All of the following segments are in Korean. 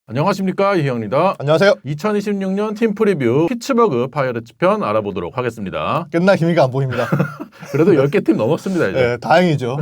안녕하십니까, 이형입니다. 안녕하세요. 2026년 팀 프리뷰 피츠버그 파이어츠 편 알아보도록 하겠습니다. 끝날 기미가 안 보입니다. 그래도 10개 팀 넘었습니다, 이제. 네, 다행이죠.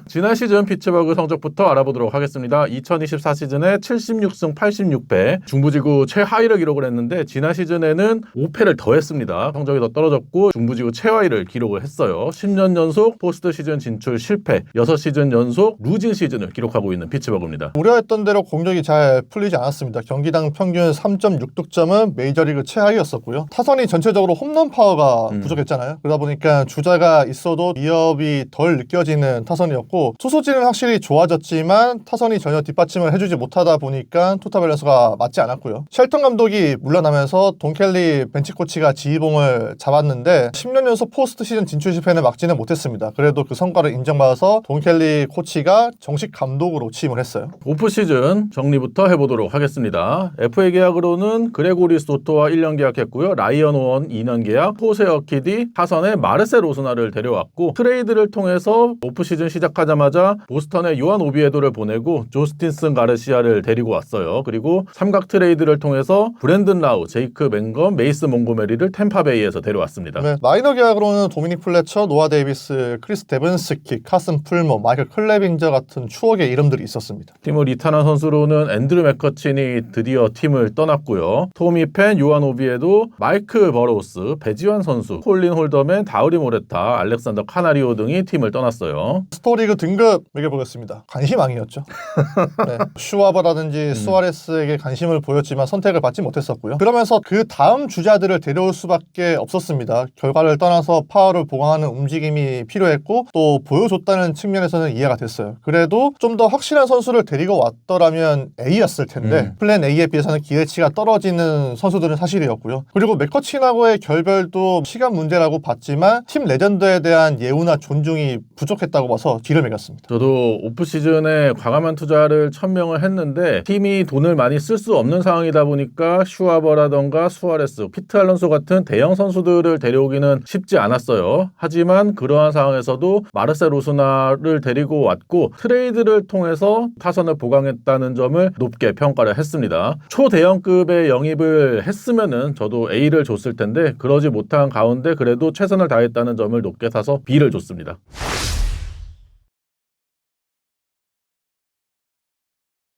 지난 시즌 피츠버그 성적부터 알아보도록 하겠습니다. 2024 시즌에 76승 86패 중부지구 최하위를 기록을 했는데 지난 시즌에는 5패를 더했습니다. 성적이 더 떨어졌고 중부지구 최하위를 기록을 했어요. 10년 연속 포스트 시즌 진출 실패, 6시즌 연속 루징 시즌을 기록하고 있는 피츠버그입니다. 우려했던 대로 공격이 잘 풀리지 않았습니다. 경기당 평균 3.6득점은 메이저리그 최하위였었고요. 타선이 전체적으로 홈런 파워가 부족했잖아요. 그러다 보니까 주자가 있어도 위협이 덜 느껴지는 타선이었고, 투수진은 확실히 좋아졌지만 타선이 전혀 뒷받침을 해주지 못하다 보니까 투타 밸런스가 맞지 않았고요. 쉘턴 감독이 물러나면서 돈 켈리 벤치 코치가 지휘봉을 잡았는데 10년 연속 포스트 시즌 진출 실패는 막지는 못했습니다. 그래도 그 성과를 인정받아서 돈 켈리 코치가 정식 감독으로 취임을 했어요. 오프 시즌 정리부터 해보도록 하겠습니다. FA 계약으로는 그레고리 소토와 1년 계약했고요. 라이언 오원 2년 계약, 호세 어키디, 타선에 마르셀 오스나를 데려왔고, 트레이드를 통해서 오프 시즌 시작하자마자 보스턴에 요한 오비에도를 보내고 조스틴슨 가르시아를 데리고 왔어요. 그리고 삼각 트레이드를 통해서 브랜든 라우, 제이크 맹검, 메이스 몽고메리를 템파베이에서 데려왔습니다. 네, 마이너 계약으로는 도미닉 플래처, 노아 데이비스, 크리스 데븐스키, 카슨 풀머, 마이클 클레빙저 같은 추억의 이름들이 있었습니다. 팀을 이탈한 선수로는 앤드류 맥커친이 드디어 팀을 떠났고요. 토미 펜, 요한 오비에도, 마이크 버로우스, 배지환 선수, 콜린 홀더맨, 다우리 모레타, 알렉산더 카나리오 등이 팀을 떠났어요. 스토리그 등급 매겨보겠습니다. 관심왕이었죠. 네, 슈와버라든지 수아레스에게 관심을 보였지만 선택을 받지 못했었고요. 그러면서 그 다음 주자들을 데려올 수밖에 없었습니다. 결과를 떠나서 파워를 보강하는 움직임이 필요했고 또 보여줬다는 측면에서는 이해가 됐어요. 그래도 좀 더 확실한 선수를 데리고 왔더라면 A였을 텐데 플랜 A에 비해서는 기대치가 떨어지는 선수들은 사실이었고요. 그리고 맥커친하고의 결별도 시간 문제라고 봤지만 팀 레전드에 대한 예우나 존중이 부족했다고 봐서 뒤를 매겼습니다. 저도 오프 시즌에 과감한 투자를 1000명을 했는데 팀이 돈을 많이 쓸 수 없는 상황이다 보니까 슈와버라던가 수아레스, 피트 알론소 같은 대형 선수들을 데려오기는 쉽지 않았어요. 하지만 그러한 상황에서도 마르셀 오스나를 데리고 왔고 트레이드를 통해서 타선을 보강했다는 점을 높게 평가를 했습니다. 초대형급의 영입을 했으면은 저도 A를 줬을 텐데 그러지 못한 가운데 그래도 최선을 다했다는 점을 높게 사서 B를 줬습니다.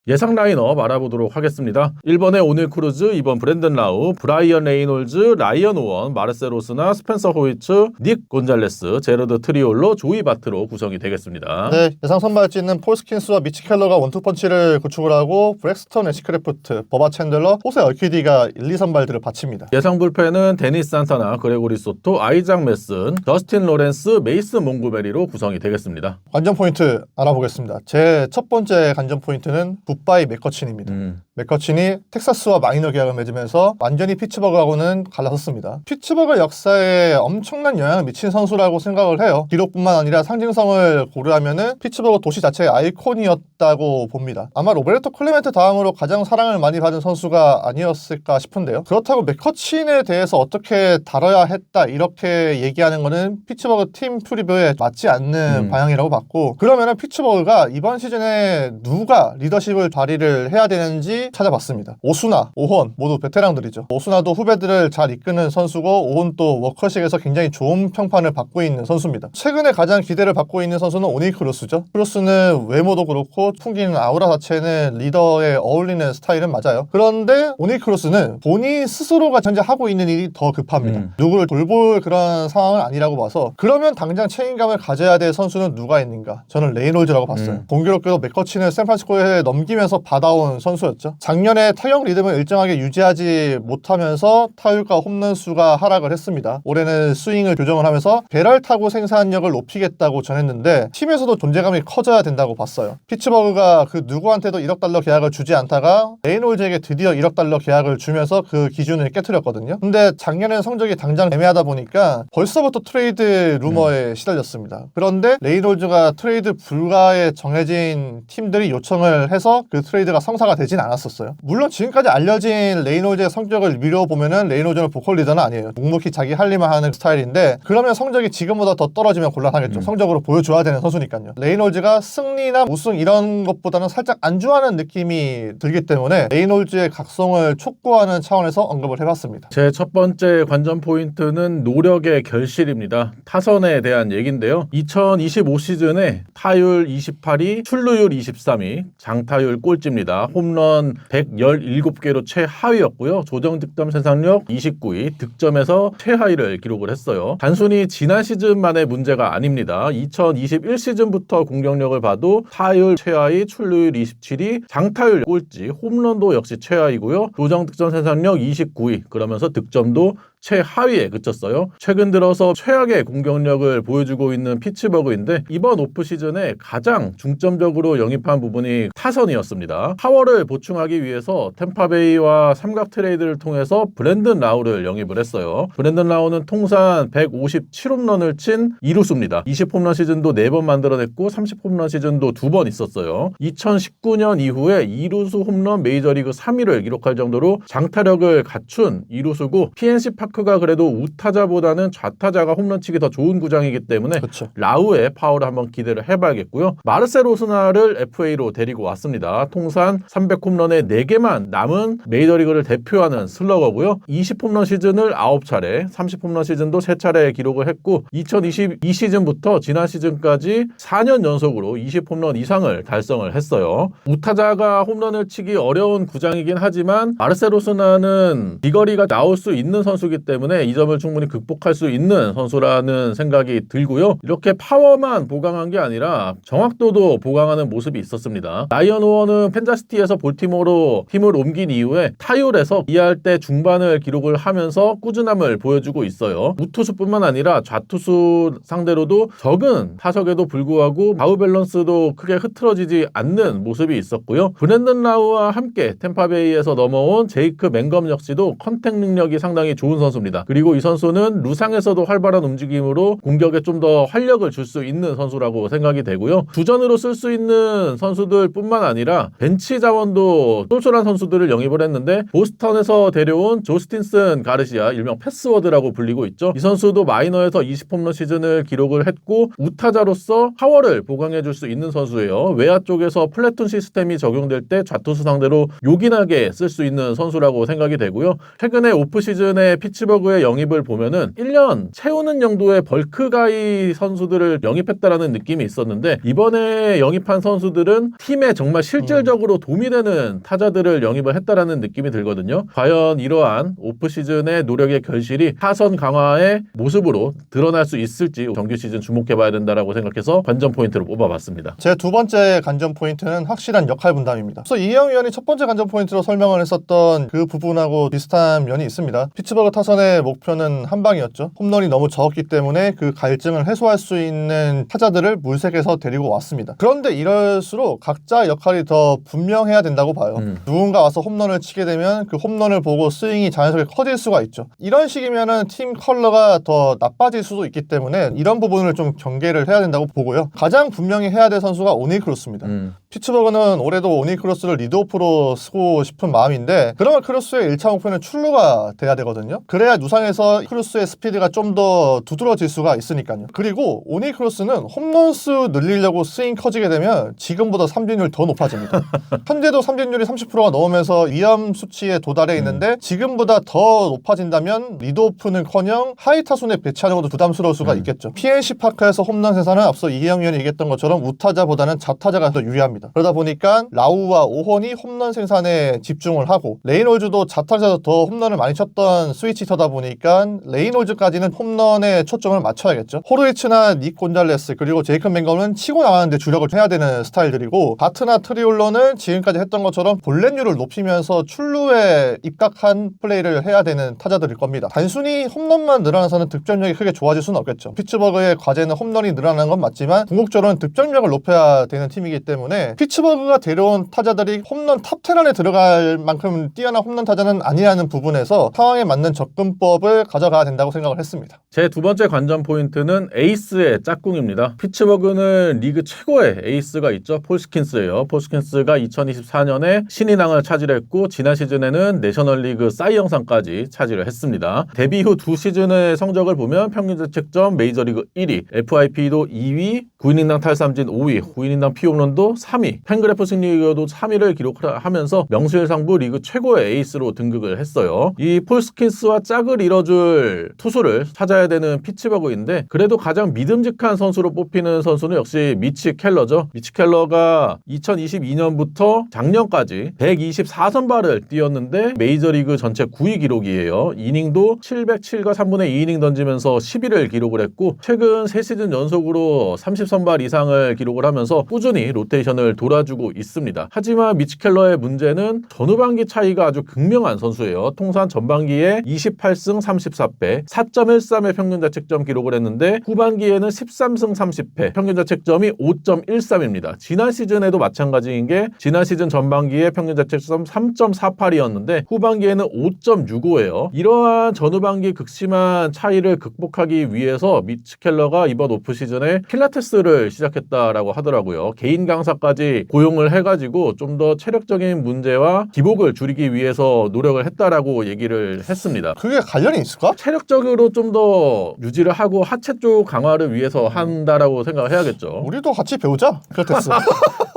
예상 라인업 알아보도록 하겠습니다. 1번에 오닐 크루즈, 2번 브랜든 라우, 브라이언 레이놀즈, 라이언 오원, 마르셀 오스나, 스펜서 호이츠, 닉 곤잘레스, 제러드 트리올로, 조이 바트로 구성이 되겠습니다. 네, 예상 선발진은 폴 스킨스와 미치 켈러가 원투펀치를 구축을 하고 브렉스턴 애시크래프트, 버바 챈들러, 호세 얼퀴디가 1, 2선발들을 바칩니다. 예상 불펜은 데니스 산타나, 그레고리 소토, 아이작 메슨, 저스틴 로렌스, 메이스 몽고메리로 구성이 되겠습니다. 관전 포인트 알아보겠습니다. 제 첫 번째 관전 포인트는 굿바이 맥커친입니다. 맥커친이 텍사스와 마이너 계약을 맺으면서 완전히 피츠버그하고는 갈라섰습니다. 피츠버그 역사에 엄청난 영향을 미친 선수라고 생각을 해요. 기록뿐만 아니라 상징성을 고려하면은 피츠버그 도시 자체의 아이콘이었다고 봅니다. 아마 로베르토 클레멘트 다음으로 가장 사랑을 많이 받은 선수가 아니었을까 싶은데요. 그렇다고 맥커친에 대해서 어떻게 다뤄야 했다 이렇게 얘기하는 거는 피츠버그 팀 프리뷰에 맞지 않는 방향이라고 봤고, 그러면은 피츠버그가 이번 시즌에 누가 리더십을 발휘를 해야 되는지 찾아봤습니다. 오수나, 오혼 모두 베테랑들이죠. 오수나도 후배들을 잘 이끄는 선수고 오혼도 워커식에서 굉장히 좋은 평판을 받고 있는 선수입니다. 최근에 가장 기대를 받고 있는 선수는 오닐 크루스죠. 크루스는 외모도 그렇고 풍기는 아우라 자체는 리더에 어울리는 스타일은 맞아요. 그런데 오닐 크루스는 본인 스스로가 현재 하고 있는 일이 더 급합니다. 누구를 돌볼 그런 상황은 아니라고 봐서, 그러면 당장 책임감을 가져야 될 선수는 누가 있는가? 저는 레이놀즈라고 봤어요. 공교롭게도 맥커친을 샌프란시스코에 넘기면서 받아온 선수였죠. 작년에 타격 리듬을 일정하게 유지하지 못하면서 타율과 홈런 수가 하락을 했습니다. 올해는 스윙을 교정을 하면서 배럴 타구 생산력을 높이겠다고 전했는데 팀에서도 존재감이 커져야 된다고 봤어요. 피츠버그가 그 누구한테도 1억 달러 계약을 주지 않다가 레이놀즈에게 드디어 1억 달러 계약을 주면서 그 기준을 깨트렸거든요. 근데 작년에는 성적이 당장 애매하다 보니까 벌써부터 트레이드 루머에 시달렸습니다. 그런데 레이놀즈가 트레이드 불가에 정해진 팀들이 요청을 해서 그 트레이드가 성사가 되진 않았었어요. 물론 지금까지 알려진 레이놀즈의 성적을 미뤄보면은 레이놀즈는 보컬 리더는 아니에요. 묵묵히 자기 할 일만 하는 스타일인데 그러면 성적이 지금보다 더 떨어지면 곤란하겠죠. 성적으로 보여줘야 되는 선수니까요. 레이놀즈가 승리나 우승 이런 것보다는 살짝 안주하는 느낌이 들기 때문에 레이놀즈의 각성을 촉구하는 차원에서 언급을 해봤습니다. 제 첫 번째 관전 포인트는 노력의 결실입니다. 타선에 대한 얘기인데요. 2025 시즌에 타율 28위, 출루율 23위, 장타율 꼴찌입니다. 홈런 117개로 최하위였고요. 조정 득점 생산력 29위, 득점에서 최하위를 기록을 했어요. 단순히 지난 시즌만의 문제가 아닙니다. 2021 시즌부터 공격력을 봐도 타율 최하위, 출루율 27위, 장타율 꼴찌, 홈런도 역시 최하위고요. 조정 득점 생산력 29위, 그러면서 득점도 최하위에 그쳤어요. 최근 들어서 최악의 공격력을 보여주고 있는 피츠버그인데 이번 오프 시즌에 가장 중점적으로 영입한 부분이 타선이었습니다. 파워를 보충하기 위해서 템파베이와 삼각 트레이드를 통해서 브랜든 라우를 영입을 했어요. 브랜든 라우는 통산 157홈런을 친 이루수입니다. 20홈런 시즌도 4번 만들어냈고 30홈런 시즌도 2번 있었어요. 2019년 이후에 이루수 홈런 메이저리그 3위를 기록할 정도로 장타력을 갖춘 이루수고 PNC 파크가 그래도 우타자보다는 좌타자가 홈런치기 더 좋은 구장이기 때문에 그쵸. 라우의 파워를 한번 기대를 해봐야겠고요. 마르셀 오스나를 FA로 데리고 왔습니다. 통산 300홈런에 4개만 남은 메이저리그를 대표하는 슬러거고요. 20홈런 시즌을 9차례, 30홈런 시즌도 3차례 기록을 했고 2022 시즌부터 지난 시즌까지 4년 연속으로 20홈런 이상을 달성을 했어요. 우타자가 홈런을 치기 어려운 구장이긴 하지만 마르셀 오스나는 비거리가 나올 수 있는 선수이기 때문에 이 점을 충분히 극복할 수 있는 선수라는 생각이 들고요. 이렇게 파워만 보강한 게 아니라 정확도도 보강하는 모습이 있었습니다. 라이언 호어는 펜자시티에서 볼티모어로 팀을 옮긴 이후에 타율에서 2할대 중반을 기록을 하면서 꾸준함을 보여주고 있어요. 우투수뿐만 아니라 좌투수 상대로도 적은 타석에도 불구하고 좌우 밸런스도 크게 흐트러지지 않는 모습이 있었고요. 브랜든 라우와 함께 템파베이에서 넘어온 제이크 맹검 역시도 컨택 능력이 상당히 좋은 선수입니다. 그리고 이 선수는 루상에서도 활발한 움직임으로 공격에 좀 더 활력을 줄 수 있는 선수라고 생각이 되고요. 주전으로 쓸 수 있는 선수들 뿐만 아니라 벤치 자원도 쏠쏠한 선수들을 영입을 했는데 보스턴에서 데려온 조스틴슨 가르시아, 일명 패스워드라고 불리고 있죠. 이 선수도 마이너에서 20홈런 시즌을 기록을 했고 우타자로서 파워를 보강해 줄 수 있는 선수예요. 외야 쪽에서 플래툰 시스템이 적용될 때 좌투수 상대로 요긴하게 쓸 수 있는 선수라고 생각이 되고요. 최근에 오프 시즌에 피츠버그의 영입을 보면은 1년 채우는 정도의 벌크가이 선수들을 영입했다라는 느낌이 있었는데 이번에 영입한 선수들은 팀에 정말 실질적으로 도움이 되는 타자들을 영입을 했다라는 느낌이 들거든요. 과연 이러한 오프 시즌의 노력의 결실이 타선 강화의 모습으로 드러날 수 있을지 정규 시즌 주목해봐야 된다라고 생각해서 관전 포인트로 뽑아봤습니다. 제 두 번째 관전 포인트는 확실한 역할 분담입니다. 그래서 이영 위원이 첫 번째 관전 포인트로 설명을 했었던 그 부분하고 비슷한 면이 있습니다. 피츠버그 타선의 목표는 한 방이었죠. 홈런이 너무 적었기 때문에 그 갈증을 해소할 수 있는 타자들을 물색해서 데리고 왔습니다. 그런데 이럴수록 각자 역할이 더 분명해야 된다고 봐요. 누군가 와서 홈런을 치게 되면 그 홈런을 보고 스윙이 자연스럽게 커질 수가 있죠. 이런 식이면은 팀 컬러가 더 나빠질 수도 있기 때문에 이런 부분을 좀 경계를 해야 된다고 보고요. 가장 분명히 해야 될 선수가 오닐 크루스입니다. 피츠버그는 올해도 오닐 크루스를 리드오프로 쓰고 싶은 마음인데 그러면 크루스의 1차 목표는 출루가 돼야 되거든요. 그래야 누상에서 크루스의 스피드가 좀 더 두드러질 수가 있으니까요. 그리고 오닐 크루스는 홈런수 늘리려고 스윙 커지게 되면 지금보다 삼진율 더 높아집니다. 현재도 삼진율이 30%가 넘으면서 위험 수치에 도달해 있는데 지금보다 더 높아진다면 리드오프는커녕 하이 타순에 배치하는 것도 부담스러울 수가 있겠죠. PNC 파크에서 홈런 생산은 앞서 이혜영 위원이 얘기했던 것처럼 우타자보다는 좌타자가 더 유리합니다. 그러다 보니까 라우와 오혼이 홈런 생산에 집중을 하고 레이놀즈도 좌타자에서 더 홈런을 많이 쳤던 스위치터다 보니까 레이놀즈까지는 홈런에 초점을 맞춰야겠죠. 호르이츠나 닉 곤잘레스 그리고 제이크 맹검은 치고 나가는데 주력을 해야 되는 스타일들이고 바트나 트리올러는 지금까지 했던 것처럼 볼넷률을 높이면서 출루에 입각한 플레이를 해야 되는 타자들일 겁니다. 단순히 홈런만 늘어나서는 득점력이 크게 좋아질 수는 없겠죠. 피츠버그의 과제는 홈런이 늘어나는 건 맞지만 궁극적으로는 득점력을 높여야 되는 팀이기 때문에 피츠버그가 데려온 타자들이 홈런 탑10 안에 들어갈 만큼 뛰어난 홈런 타자는 아니라는 부분에서 상황에 맞는 접근법을 가져가야 된다고 생각을 했습니다. 제 두 번째 관전 포인트는 에이스의 짝꿍입니다. 피츠버그는 리그 최고의 에이스가 있죠. 폴 스킨스예요. 폴 스킨스가 2024년에 신인왕을 차지했고 지난 시즌에는 내셔널리그 사이 영상까지 차지를 했습니다. 데뷔 후 두 시즌의 성적을 보면 평균 자책점 메이저리그 1위, FIP도 2위, 9이닝당 탈삼진 5위, 9이닝당 피홈런도 3위, 팬그래프 승리도 3위를 기록하면서 명실상부 리그 최고의 에이스로 등극을 했어요. 이 폴 스킨스와 짝을 이뤄줄 투수를 찾아야 되는 피츠버그인데 그래도 가장 믿음직한 선수로 뽑히는 선수는 역시 미치 켈러죠. 미치 켈러가 2022년부터 작년까지 124선발을 뛰었는데 메이저리그 전체 9위 기록이에요. 이닝도 707과 3분의 2이닝 던지면서 10위를 기록을 했고 최근 3시즌 연속으로 30선발 이상을 기록을 하면서 꾸준히 로테이션을 돌아주고 있습니다. 하지만 미치 켈러의 문제는 전후반기 차이가 아주 극명한 선수예요. 통산 전반기에 28승 34패 4.13의 평균 자책점 기록을 했는데 후반기에는 13승 30패 평균 자책점이 5.13입니다. 지난 시즌에도 마찬가지인 게 지난 시즌 전반기에 평균 자책점 3.48이었는데 후반기에는 5.65예요. 이러한 전후반기 극심한 차이를 극복하기 위해서 미치 켈러가 이번 오프시즌에 필라테스를 시작했다라고 하더라고요. 개인 강사까지 고용을 해가지고 좀 더 체력적인 문제와 기복을 줄이기 위해서 노력을 했다라고 얘기를 했습니다. 그게 관련이 있을까? 체력적으로 좀 더 유지를 하고 하체 쪽 강화를 위해서 한다라고 생각을 해야겠죠. 우리도 같이 배우자. 필라테스.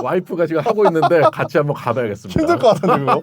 와이프가 지금 하고 있는데 같이 한번 가봐야겠습니다. 힘들 것 같은데 그거.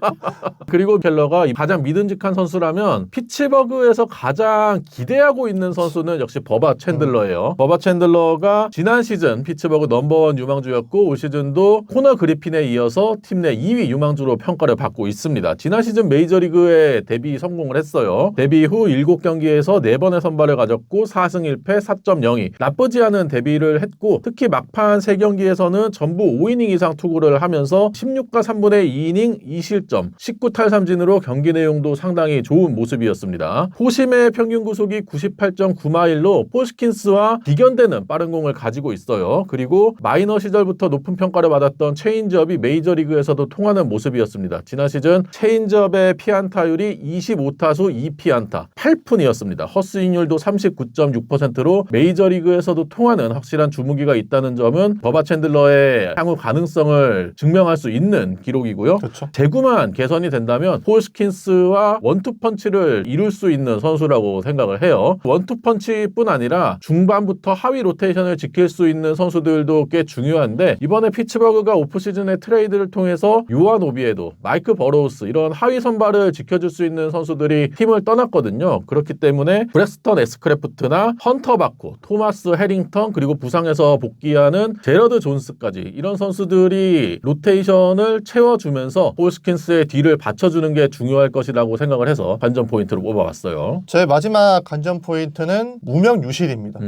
그리고 켈러가 가장 믿음직한 선수라면 피츠버그에서 가장 기대하고 있는 선수는 역시 버바 챈들러예요. 버바 챈들러가 지난 시즌 피츠버그 넘버원 유망주였고 올 시즌도 코너 그리핀에 이어서 팀 내 2위 유망주로 평가를 받고 있습니다. 지난 시즌 메이저리그에 데뷔 성공을 했어요. 데뷔 후 7경기에서 4번의 선발을 가졌고 4승 1패 4.02 나쁘지 않은 데뷔를 했고 특히 막판 3경기에서는 전부 5이닝 이상 투구를 하면서 16과 3분의 2이닝 2실점 19탈삼진으로 경기 내용도 상당히 좋은 모습이었습니다. 호심의 평균 구속이 98.9마일로 폴스킨스와 비견되는 빠른 공을 가지고 있어요. 그리고 마이너 시절부터 높은 평가를 받았던 체인지업이 메이저리그에서도 통하는 모습이었습니다. 지난 시즌 체인지업의 피안타율이 25타수 2피안타 8푼이었습니다. 헛스윙률도 39.6%로 메이저리그에서도 통하는 확실한 주무기가 있다는 점은 버바 챈들러의 향후 가능성을 증명할 수 있는 기록이고요. 그렇죠. 제구만 개선이 된다면 폴 스킨스와 원투펀치를 이룰 수 있는 선수라고 생각을 해요. 원투펀치뿐 아니라 중반부터 하위 로테이션을 지킬 수 있는 선수들도 꽤 중요한데 이번에 피츠버그가 오프시즌의 트레이드를 통해서 요한 오비에도, 마이크 버로우스 이런 하위 선발을 지켜줄 수 있는 선수들이 팀을 떠났거든요. 그렇기 때문에 브렉스턴 에스크래프트나 헌터 바코, 토마스 해링턴 그리고 부상에서 복귀하는 제러드 존스까지 이런 선수들이 로테이션을 채워주면서 폴 스킨스의 뒤를 받쳐주는 게 중요할 것이라고 생각을 해서 관전 포인트로 뽑아봤어요. 제 마지막 관전 포인트는 무명유실입니다.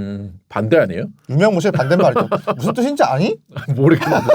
반대 아니에요? 유명무실 반대말이죠. 무슨 뜻인지 아니? 모르겠는데.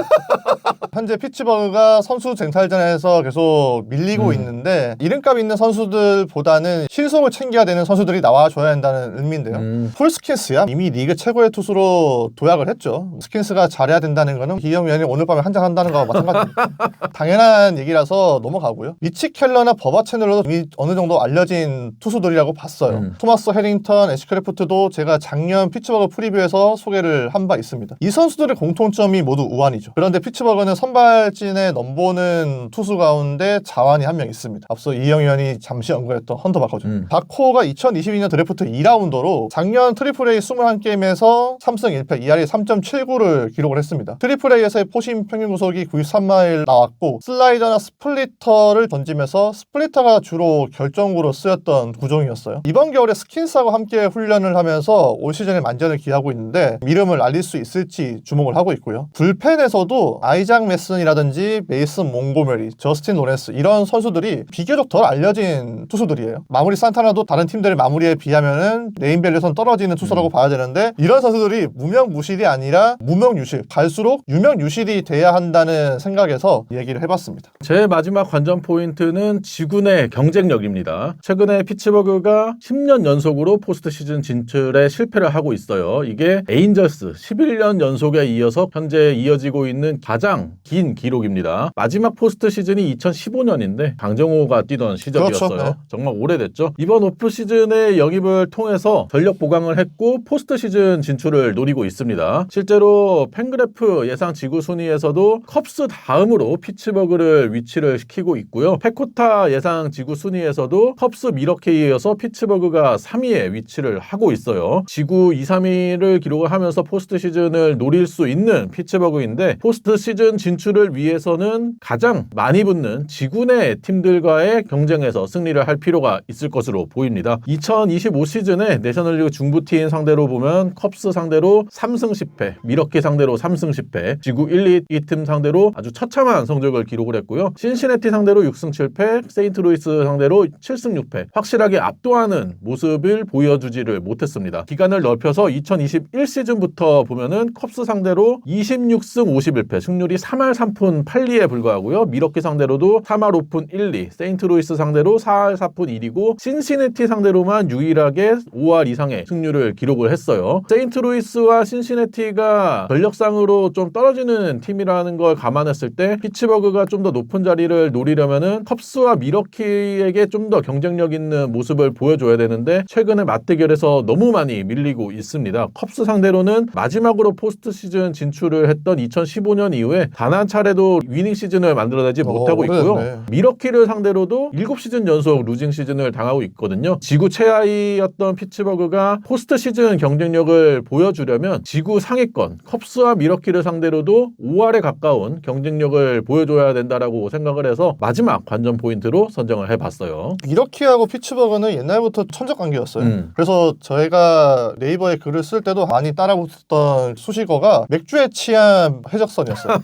현재 피츠버그가 선수 쟁탈전에서 계속 밀리고 있는데 이름값 있는 선수들보다는 실속을 챙겨야 되는 선수들이 나와줘야 한다는 의미인데요. 폴 스킨스야 이미 리그 최고의 투수로 도약을 했죠. 스킨스가 잘해야 된다는 거는 기영 위원이 오늘 밤에 한잔 한다는 거와 마찬가지입니다. 당연한 얘기라서 넘어가고요. 미치 켈러나 버바 채널로도 이미 어느 정도 알려진 투수들이라고 봤어요. 토마스 해링턴, 애쉬크래프트도 제가 작년 피츠버그 프리뷰에서 소개를 한 바 있습니다. 이 선수들의 공통점이 모두 우완이죠. 그런데 피츠버그는 선발진에 넘보는 투수 가운데 자완이 한 명 있습니다. 앞서 이영 위원이 잠시 언급했던 헌터 바코죠. 바코가 2022년 드래프트 2라운더로 작년 트리플 A 21게임에서 3승 1패 2할이 3.79를 기록을 했습니다. 트리플 A에서의 포심 평균 구속이 93마일 나왔고 슬라이더나 스플리터를 던지면서 스플리터가 주로 결정구로 쓰였던 구종이었어요. 이번 겨울에 스킨스하고 함께 훈련을 하면서 올 시즌에 만전을 기하고 있는데 이름을 알릴 수 있을지 주목을 하고 있고요. 불펜에서도 아이작 메슨이라든지 메이슨 몽고메리, 저스틴 로렌스 이런 선수들이 비교적 덜 알려진 투수들이에요. 마무리 산타나도 다른 팀들의 마무리에 비하면은 네임밸류에선 떨어지는 투수라고 봐야 되는데 이런 선수들이 무명무실이 아니라 무명유실, 갈수록 유명유실이 돼야 한다는 생각에서 얘기를 해봤습니다. 제 마지막 관전 포인트는 지구내 경쟁력입니다. 최근에 피츠버그가 10년 연속으로 포스트 시즌 진출에 실패를 하고 있어요. 이게 에인저스 11년 연속에 이어서 현재 이어지고 있는 가장 긴 기록입니다. 마지막 포스트 시즌이 2015년인데 강정호가 뛰던 시절이었어요. 그렇죠. 네. 정말 오래됐죠. 이번 오프 시즌의 영입을 통해서 전력 보강을 했고 포스트 시즌 진출을 노리고 있습니다. 실제로 팬그래프 예상 지구 순위에서도 컵스 다음으로 피츠버그를 위치를 시키고 있고요. 페코타 예상 지구 순위에서도 컵스 미러키에 이어서 피츠버그가 3위에 위치를 하고 있어요. 지구 2, 3위를 기록을 하면서 포스트 시즌을 노릴 수 있는 피츠버그인데 포스트 시즌 진출을 위해서는 가장 많이 붙는 지구 내 팀들과의 경쟁에서 승리를 할 필요가 있을 것으로 보입니다. 2025 시즌에 내셔널리그 중부팀 상대로 보면 컵스 상대로 3승 10패, 미러키 상대로 3승 10패, 지구 1, 2팀 상대로 아주 처참한 성적을 기록을 했고요. 신시내티 상대로 6승 7패, 세인트루이스 상대로 7승 6패, 확실하게 압도하는 모습을 보여주지를 못했습니다. 기간을 넓혀서 2021 시즌부터 보면은 컵스 상대로 26승 51패, 승률이 3할 3푼 8리에 불과하고요. 미러키 상대로도 3할 5푼 1리, 세인트루이스 상대로 4할 4푼 1이고 신시내티 상대로만 유일하게 5할 이상의 승률을 기록을 했어요. 세인트루이스와 신시내티가 전력상으로 좀 떨어지는 팀이라는 걸 감안했을 때 피츠버그가 좀 더 높은 자리를 노리려면은 컵스와 미러키에게 좀 더 경쟁력 있는 모습을 보여줘야 되는데 최근에 맞대결에서 너무 많이 밀리고 있습니다. 컵스 상대로는 마지막으로 포스트 시즌 진출을 했던 2015년 이후에 단 한 차례도 위닝 시즌을 만들어내지 못하고 있고요. 미러키를 상대로도 7시즌 연속 루징 시즌을 당하고 있거든요. 지구 최하위였던 피츠버그가 포스트 시즌 경쟁력을 보여주려면 지구 상위권 컵스와 미러키를 상대로도 5할에 가까운 경쟁력을 보여줘야 된다라고 생각을 해서 마지막 관전 포인트로 선정을 해봤어요. 미러키하고 피츠버그는 옛날부터 천적 관계였어요. 그래서 저희가 네이버에 글을 쓸 때도 많이 따라하고 있었던 수식어가 맥주에 취한 해적선이었어요.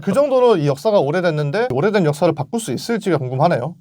그 정도로 이 역사가 오래됐는데 오래된 역사를 바꿀 수 있을지가 궁금하네요.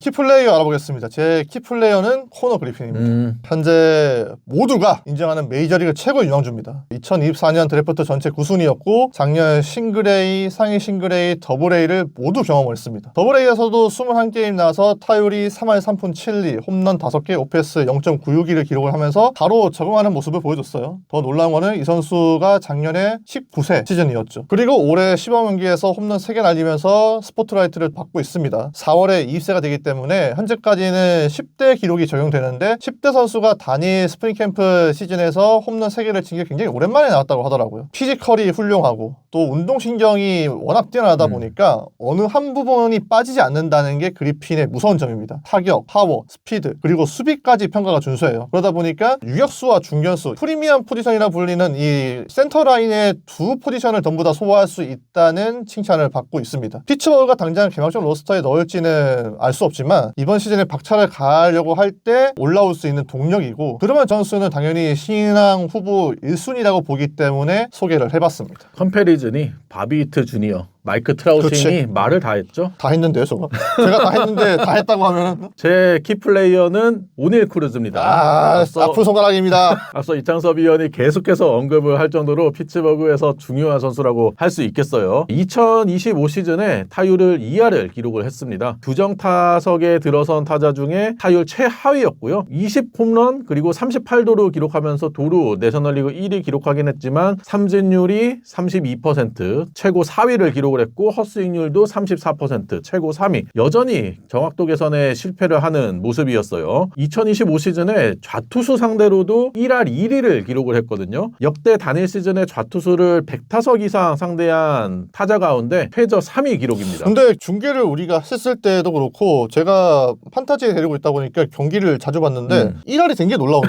키플레이어 알아보겠습니다. 제 키플레이어는 코너 그리핀입니다. 현재 모두가 인정하는 메이저리그 최고 유망주입니다. 2024년 드래프트 전체 9순위였고 작년 싱글-A, 상위 싱글-A, 더블-A를 모두 경험을 했습니다. 더블-A에서도 21게임 나와서 타율이 3할 3푼 7리, 홈런 5개, OPS 0.962를 기록을 하면서 바로 적응하는 모습을 보여줬어요. 더 놀라운 거는 이 선수가 작년에 19세 시즌이었죠. 그리고 올해 시범경기에서 홈런 3개 날리면서 스포트라이트를 받고 있습니다. 4월에 20세가 되기 때문에 현재까지는 10대 기록이 적용되는데 10대 선수가 단일 스프링 캠프 시즌에서 홈런 3개를 친 게 굉장히 오랜만에 나왔다고 하더라고요. 피지컬이 훌륭하고 또 운동신경이 워낙 뛰어나다 보니까 어느 한 부분이 빠지지 않는다는 게 그리핀의 무서운 점입니다. 타격, 파워, 스피드, 그리고 수비까지 평가가 준수해요. 그러다 보니까 유격수와 중견수, 프리미엄 포지션이라 불리는 이 센터라인의 두 포지션을 전부 다 소화할 수 있다는 칭찬을 받고 있습니다. 피츠버그가 당장 개막전 로스터에 넣을지는 알 수 없지만 이번 시즌에 박차를 가하려고 할 때 올라올 수 있는 동력이고 드루먼 존슨은 당연히 신인왕 후보 1순위라고 보기 때문에 소개를 해봤습니다. 컴패리즌이 바비 히트 주니어, 마이크 트라우싱이 말을 다 했죠. 다 했는데요, 저거. 제가 다 했는데 다 했다고 하면은 제 키플레이어는 오닐 크루즈입니다. 아픈 손가락입니다. 앞서 이창섭 위원이 계속해서 언급을 할 정도로 피츠버그에서 중요한 선수라고 할 수 있겠어요. 2025 시즌에 타율을 2할을 기록을 했습니다. 규정 타석에 들어선 타자 중에 타율 최하위였고요. 20홈런 그리고 38도루 기록하면서 도루 내셔널리그 1위 기록하긴 했지만 삼진율이 32%, 최고 4위를 기록을 했고 헛스윙률도 34%, 최고 3위. 여전히 정확도 개선에 실패를 하는 모습이었어요. 2025 시즌에 좌투수 상대로도 1할 1위를 기록을 했거든요. 역대 단일 시즌에 좌투수를 100타석 이상 상대한 타자 가운데 최저 3위 기록입니다. 근데 중계를 우리가 했을 때도 그렇고 제가 판타지에 데리고 있다 보니까 경기를 자주 봤는데 1할이 된 게 놀라운데?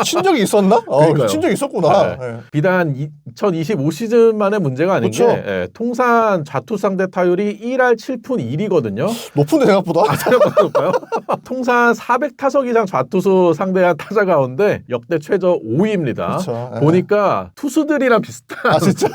친 적이 있었나? 친 적이 있었구나. 네. 비단 2025 시즌만의 문제가 아닌 그쵸? 게 통산 좌투 상대 타율이 1할 7푼 1이거든요. 높은데 생각보다? 생각보다 높아요? 통산 400타석 이상 좌투수 상대한 타자 가운데 역대 최저 5위입니다. 그쵸. 보니까 투수들이랑 비슷한 진짜?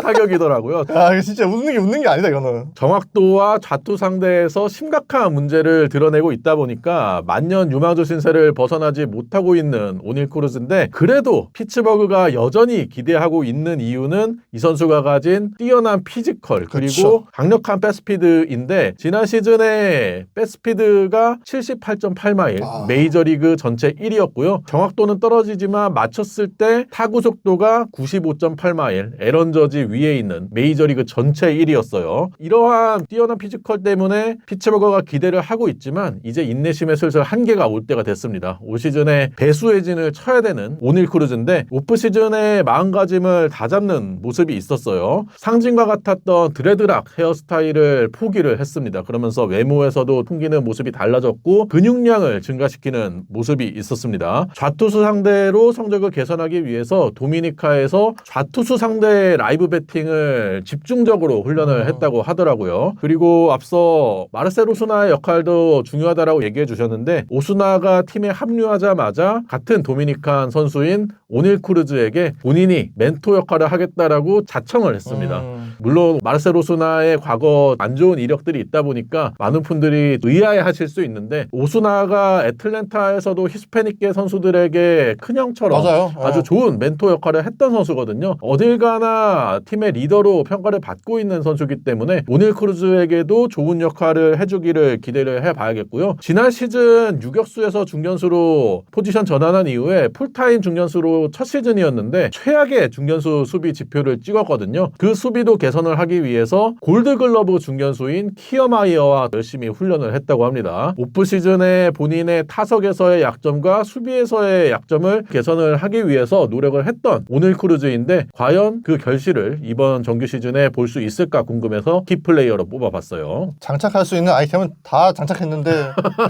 타격이더라고요. 이거 진짜 웃는 게 아니다, 이거는. 정확도와 좌투 상대에서 심각한 문제를 드러내고 있다 보니까 만년 유망주 신세를 벗어나지 못하고 있는 오닐 크루즈인데 그래도 피츠버그가 여전히 기대하고 있는 이유는 이 선수가 가진 뛰어난 피지컬 피지컬 그리고 그쵸. 강력한 백스피드인데 지난 시즌에 백스피드가 78.8마일 메이저리그 전체 1위였고요. 정확도는 떨어지지만 맞췄을 때 타구 속도가 95.8마일 에런저지 위에 있는 메이저리그 전체 1위였어요. 이러한 뛰어난 피지컬 때문에 피츠버거가 기대를 하고 있지만 이제 인내심에 슬슬 한계가 올 때가 됐습니다. 올 시즌에 배수의 진을 쳐야 되는 오닐 크루즈인데 오프시즌에 마음가짐을 다잡는 모습이 있었어요. 상징과 같았던 드레드락 헤어스타일을 포기를 했습니다. 그러면서 외모에서도 풍기는 모습이 달라졌고 근육량을 증가시키는 모습이 있었습니다. 좌투수 상대로 성적을 개선하기 위해서 도미니카에서 좌투수 상대 라이브 배팅을 집중적으로 훈련을 했다고 하더라고요. 그리고 앞서 마르셀 오스나의 역할도 중요하다라고 얘기해 주셨는데 오스나가 팀에 합류하자마자 같은 도미니칸 선수인 오닐 크루즈에게 본인이 멘토 역할을 하겠다라고 자청을 했습니다. 물론 마르셀 오스나의 과거 안 좋은 이력들이 있다 보니까 많은 분들이 의아해하실 수 있는데 오스나가 애틀랜타에서도 히스패닉계 선수들에게 큰형처럼 맞아요. 아주 좋은 멘토 역할을 했던 선수거든요. 어딜 가나 팀의 리더로 평가를 받고 있는 선수이기 때문에 오닐 크루즈에게도 좋은 역할을 해주기를 기대를 해봐야겠고요. 지난 시즌 유격수에서 중견수로 포지션 전환한 이후에 풀타임 중견수로 첫 시즌이었는데 최악의 중견수 수비 지표를 찍었거든요. 그 수비도 개선을 하기 위해서 골드글러브 중견수인 키어마이어와 열심히 훈련을 했다고 합니다. 오프 시즌에 본인의 타석에서의 약점과 수비에서의 약점을 개선을 하기 위해서 노력을 했던 오닐 크루즈인데 과연 그 결실을 이번 정규 시즌에 볼 수 있을까 궁금해서 키플레이어로 뽑아봤어요. 장착할 수 있는 아이템은 다 장착했는데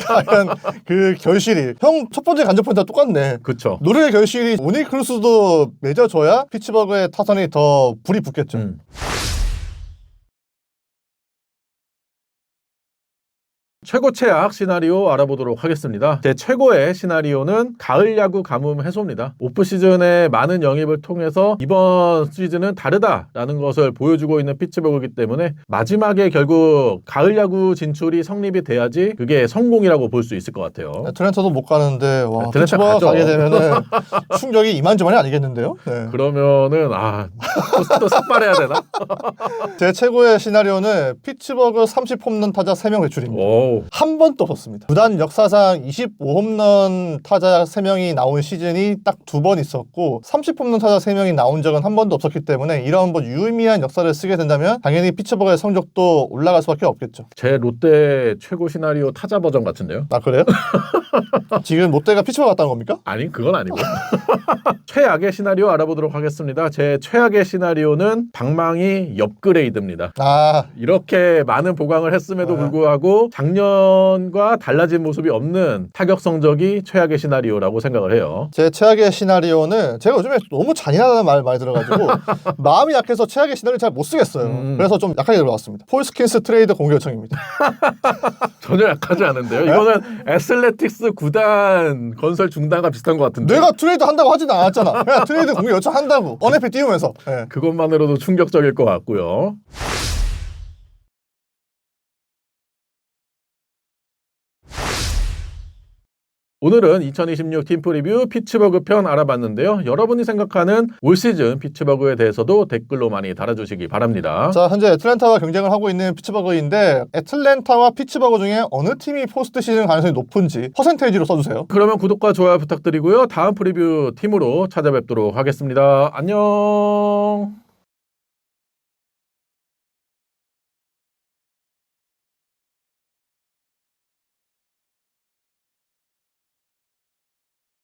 과연 그 결실이 형 첫 번째 간접 포인트와 똑같네. 그쵸. 노력의 결실이 오닐 크루스도 맺어줘야 피츠버그의 타선이 더 불이 붙겠죠. 최고 최악 시나리오 알아보도록 하겠습니다. 제 최고의 시나리오는 가을 야구 가뭄 해소입니다. 오프 시즌에 많은 영입을 통해서 이번 시즌은 다르다라는 것을 보여주고 있는 피츠버그이기 때문에 마지막에 결국 가을 야구 진출이 성립이 돼야지 그게 성공이라고 볼 수 있을 것 같아요. 애틀랜타도 못 가는데 와, 애틀랜타 피츠버그 가죠. 가게 되면은 충격이 이만저만이 아니겠는데요? 네. 그러면은 또 삭발해야 되나? 제 최고의 시나리오는 피츠버그 30홈런 타자 3명 배출입니다. 오. 한 번도 없었습니다. 구단 역사상 25홈런 타자 3명이 나온 시즌이 딱 2번 있었고 30홈런 타자 3명이 나온 적은 한 번도 없었기 때문에 이런 뭐 유의미한 역사를 쓰게 된다면 당연히 피츠버그의 성적도 올라갈 수밖에 없겠죠. 제 롯데 최고 시나리오 타자 버전 같은데요? 아 그래요? 지금 롯데가 피츠버그 갔다는 겁니까? 아니 그건 아니고 최악의 시나리오 알아보도록 하겠습니다. 제 최악의 시나리오는 방망이 업그레이드입니다. 이렇게 많은 보강을 했음에도 불구하고 작년과 달라진 모습이 없는 타격 성적이 최악의 시나리오라고 생각을 해요. 제 최악의 시나리오는 제가 요즘에 너무 잔인하다는 말 많이 들어가지고 마음이 약해서 최악의 시나리오 잘 못 쓰겠어요. 그래서 좀 약하게 들어왔습니다. 폴스킨스 트레이드 공개 요청입니다. 전혀 약하지 않은데요. 이거는 애슬레틱스 구단 건설 중단과 비슷한 것 같은데. 내가 트레이드 한다고 하진 않았잖아. 그냥 트레이드 공개 요청한다고 언해피 띄우면서. 네. 그것만으로도 충격적일 것 같고요. 오늘은 2026 팀프 리뷰 피츠버그 편 알아봤는데요. 여러분이 생각하는 올 시즌 피츠버그에 대해서도 댓글로 많이 달아주시기 바랍니다. 자, 현재 애틀랜타와 경쟁을 하고 있는 피츠버그인데 애틀랜타와 피츠버그 중에 어느 팀이 포스트 시즌 가능성이 높은지 퍼센테이지로 써주세요. 그러면 구독과 좋아요 부탁드리고요. 다음 프리뷰 팀으로 찾아뵙도록 하겠습니다. 안녕.